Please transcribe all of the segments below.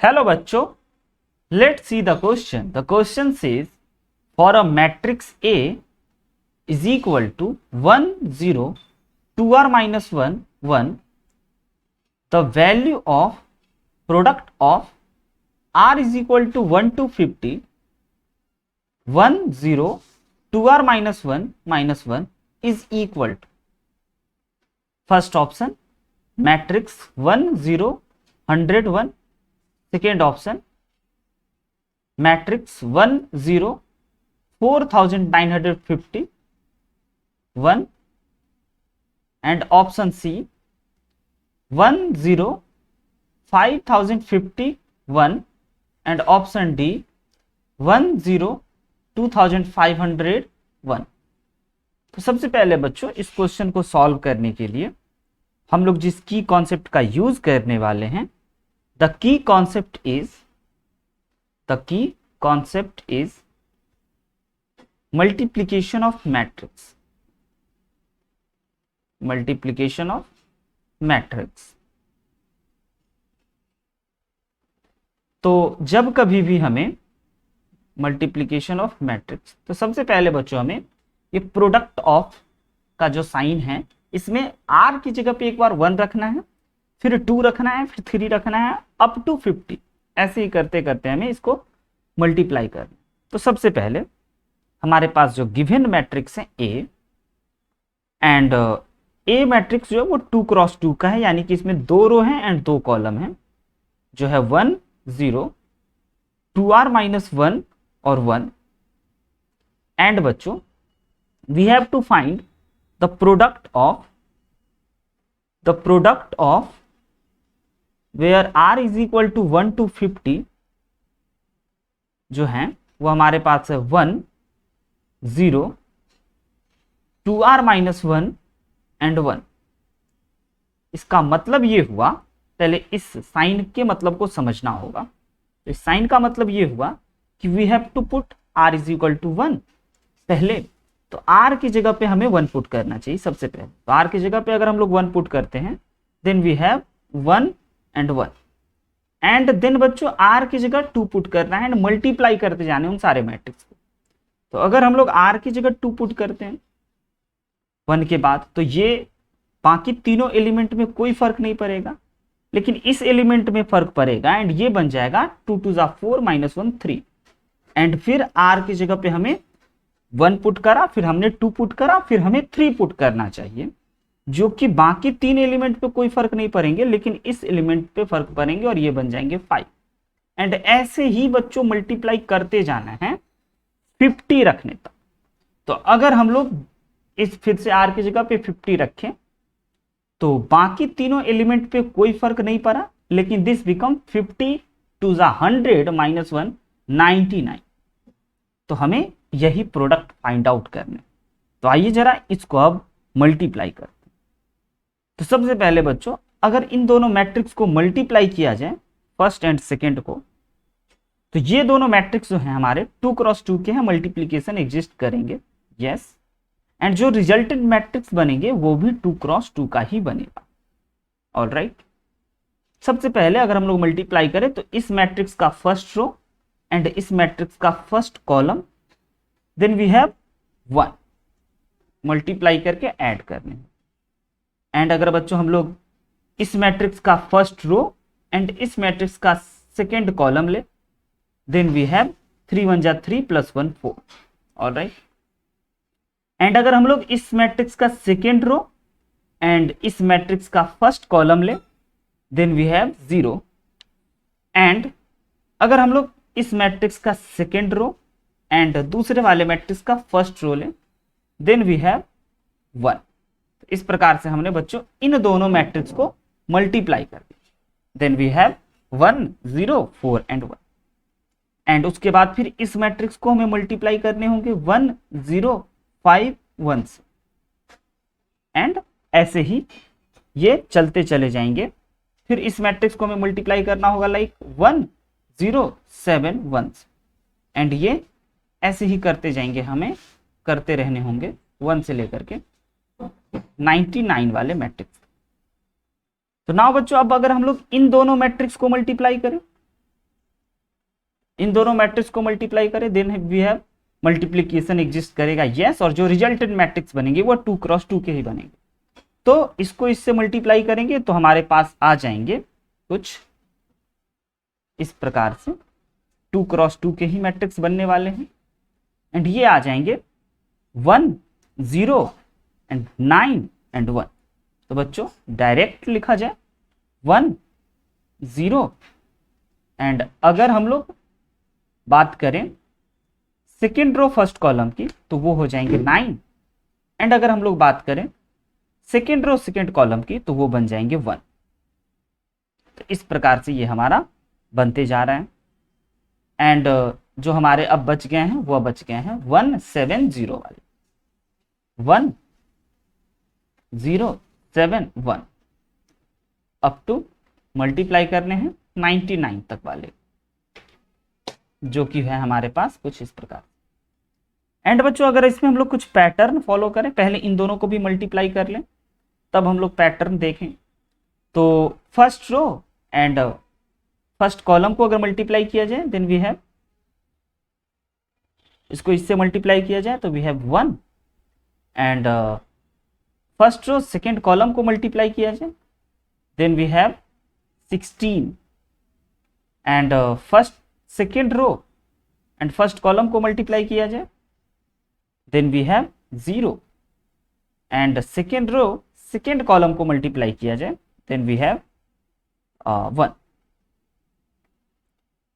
Hello बच्चों, let's see the question. The question says for a matrix A is equal to 1 0 2r minus 1 1, the value of product of r is equal to 1 to 50 1 0 2r minus 1 is equal to, first option matrix 1 0 100 1, second option matrix 1 0 4950 1, and option C 1 0 5051, and option D 1 0 2501। तो सबसे पहले बच्चों इस question को solve करने के लिए हम लोग जिस की कॉन्सेप्ट का यूज करने वाले हैं, the key concept is multiplication of matrix। तो जब कभी भी हमें मल्टीप्लीकेशन ऑफ मैट्रिक्स, तो सबसे पहले बच्चों हमें ये प्रोडक्ट ऑफ का जो साइन है इसमें r की जगह पे एक बार 1 रखना है, फिर 2 रखना है, फिर 3 रखना है, अप टू 50। ऐसे ही करते करते हमें इसको मल्टीप्लाई करना। तो सबसे पहले हमारे पास जो गिवन मैट्रिक्स है A, एंड A मैट्रिक्स जो है वो 2 क्रॉस 2 का है, यानी कि इसमें 2 रो हैं एंड 2 कॉलम हैं, जो है 1 0 2r माइनस 1 और 1। एंड बच्चों we have to find the product of where r is equal to 1 to 50, जो है वो हमारे पास है 1 0 2r माइनस 1 एंड 1। इसका मतलब ये हुआ, पहले इस साइन के मतलब को समझना होगा। तो इस साइन का मतलब ये हुआ कि we have to put r is equal to 1 पहले, तो r की जगह पे हमें 1 पुट करना चाहिए सबसे पहले। तो r की जगह पे अगर हम लोग 1 पुट करते हैं, then we have 1 and 1, and then बच्चों r की जगह 2 पुट करना है एंड मल्टीप्लाई करते जाने उन सारे मैट्रिक्स को। तो अगर हम लोग r की जगह 2 पुट करते हैं 1 के बाद, तो ये बाकी तीनों एलिमेंट में कोई फर्क नहीं पड़ेगा, लेकिन इस एलिमेंट में फर्क पड़ेगा, एंड ये बन जाएगा 2 2 4 माइनस 1 3। एंड फिर r की जगह पे हमें 1 पुट करा, फिर हमने 2 पुट करा, फिर हमें 3 पुट करना चाहिए, जो कि बाकी 3 एलिमेंट पे कोई फर्क नहीं पड़ेंगे, लेकिन इस एलिमेंट पे फर्क पड़ेंगे, और ये बन जाएंगे 5। एंड ऐसे ही बच्चों मल्टीप्लाई करते जाना है 50 रखने तक। तो अगर हम लोग इस फिर से r की जगह पे 50 रखें, तो बाकी तीनों एलिमेंट पे कोई फर्क नहीं पड़ा, लेकिन दिस बिकम 50 2 100 माइनस 1 99। तो हमें यही प्रोडक्ट फाइंड आउट करने। तो आइए जरा इसको अब मल्टीप्लाई करते हैं। तो सबसे पहले बच्चों अगर इन दोनों मैट्रिक्स को मल्टीप्लाई किया जाए, फर्स्ट एंड सेकेंड को, तो ये दोनों मैट्रिक्स जो हैं हमारे 2 क्रॉस 2 के हैं, मल्टीप्लीकेशन एग्जिस्ट करेंगे, यस। एंड जो रिजल्टेंट मैट्रिक्स बनेंगे वो भी 2 क्रॉस 2 का ही बनेगा, ऑलराइट। सबसे पहले अगर हम लोग मल्टीप्लाई करें, तो इस मैट्रिक्स का फर्स्ट रो एंड इस मैट्रिक्स का first column, then we have 1 multiply करके ऐड करने। एंड अगर बच्चों हम लोग इस मैट्रिक्स का फर्स्ट रो एंड इस मैट्रिक्स का सेकेंड कॉलम ले, then we have 3 1 3 plus 1 4, alright. And अगर हम लोग इस मैट्रिक्स का सेकेंड रो एंड इस मैट्रिक्स का फर्स्ट कॉलम ले, देन वी हैव 0। एंड अगर हम लोग इस मैट्रिक्स का सेकेंड रो एंड दूसरे वाले मैट्रिक्स का फर्स्ट रो ले, देन वी हैव 1। इस प्रकार से हमने बच्चों इन दोनों मैट्रिक्स को मल्टीप्लाई कर दिया, then we have 1 0 4 and 1। And उसके बाद फिर इस मैट्रिक्स को हमें मल्टीप्लाई करने होंगे 1 0 5 1 से, एंड ऐसे ही ये चलते चले जाएंगे। फिर इस मैट्रिक्स को हमें मल्टीप्लाई करना होगा लाइक 1 0 7 1 से, एंड ये ऐसे ही करते जाएंगे, हमें करते रहने होंगे 1 से लेकर के 99 वाले मैट्रिक्स। तो नाउ बच्चों अब अगर हम लोग इन दोनों मैट्रिक्स को मल्टीप्लाई करें, इन दोनों मैट्रिक्स को मल्टीप्लाई करें, then we have multiplication exist करेगा, यस। और जो रिजल्टेंट मैट्रिक्स बनेंगे वो 2 क्रॉस 2 के ही बनेंगे। तो इसको इससे मल्टीप्लाई करेंगे तो हमारे पास आ जाएंगे कुछ इस प्रकार से 2 क्रॉस 2 के ही मैट्रिक्स बनने वाले हैं। एंड ये आ जाएंगे 1 0 एंड 9 एंड 1। तो बच्चों डायरेक्ट लिखा जाए 1 0 एंड अगर हम लोग बात करें सेकेंड रो फर्स्ट कॉलम की तो वो हो जाएंगे 9 एंड अगर हम लोग बात करें सेकेंड रो सेकेंड कॉलम की तो वो बन जाएंगे 1। तो इस प्रकार से ये हमारा बनते जा रहा है। एंड जो हमारे अब बच गए हैं वो बच गए हैं 170 वाले, 1 0 7 1 अप टू मल्टीप्लाई करने हैं 99 तक वाले, जो कि है हमारे पास कुछ इस प्रकार। एंड बच्चों अगर इसमें हम लोग कुछ पैटर्न फॉलो करें, पहले इन दोनों को भी मल्टीप्लाई कर लें तब हम लोग पैटर्न देखें। तो first row and first column को अगर मल्टीप्लाई किया जाए देन वी हैव, इसको इससे मल्टीप्लाई किया जाए तो we have 1 and first row second column को मल्टीप्लाई किया जाए then we have 16 and first second row and first column को मल्टीप्लाई किया जाए then we have 0 and second row second column को मल्टीप्लाई किया जाए then we have 1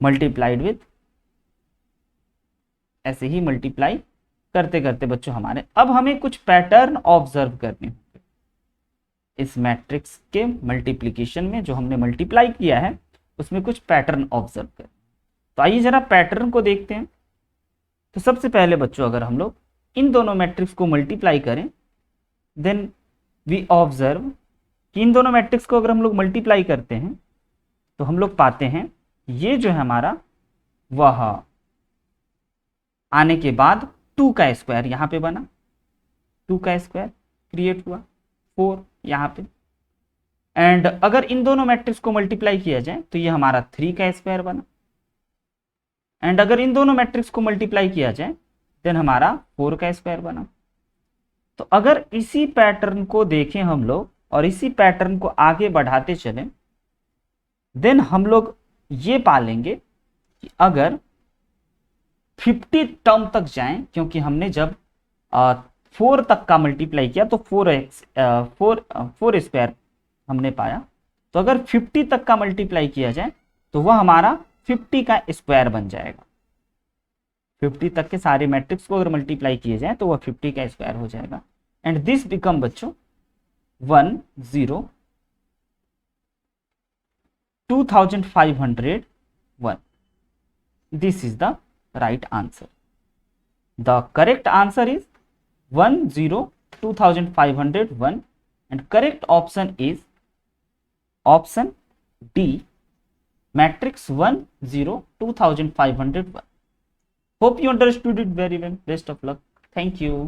multiplied with, ऐसे ही मल्टीप्लाई करते करते बच्चों हमारे अब हमें कुछ पैटर्न ऑब्जर्व करने होंगे इस मैट्रिक्स के मल्टीप्लिकेशन में। जो हमने मल्टीप्लाई किया है उसमें कुछ पैटर्न ऑब्जर्व करें। तो आइए जरा पैटर्न को देखते हैं। तो सबसे पहले बच्चों अगर हम लोग इन दोनों मैट्रिक्स को मल्टीप्लाई करें देन वी ऑब्जर्व कि इन दोनों मैट्रिक्स को अगर हम लोग मल्टीप्लाई करते हैं तो हम लोग पाते हैं ये जो है हमारा वह आने के बाद 2 का स्क्वायर यहाँ पे बना, 2 का स्क्वायर क्रिएट हुआ 4 यहाँ पे। एंड अगर इन दोनों मैट्रिक्स को मल्टीप्लाई किया जाए तो ये हमारा 3 का स्क्वायर बना। एंड अगर इन दोनों मैट्रिक्स को मल्टीप्लाई किया जाए देन हमारा 4 का स्क्वायर बना। तो अगर इसी पैटर्न को देखें हम लोग और इसी पैटर्न को आगे बढ़ाते चलें देन हम लोग ये पालेंगे कि अगर 50 टर्म तक जाएं, क्योंकि हमने जब 4 तक का मल्टीप्लाई किया तो 4 स्क्वायर हमने पाया। तो अगर 50 तक का मल्टीप्लाई किया जाए तो वह हमारा 50 का स्क्वायर बन जाएगा। 50 तक के सारे मैट्रिक्स को अगर मल्टीप्लाई किए जाए तो वह 50 का स्क्वायर हो जाएगा। एंड दिस बिकम बच्चों 1 0 2501। This is the right answer. The correct answer is 1 0 2501 and correct option is option D, matrix 1 0 2501. Hope you understood it very well. Best of luck. Thank you.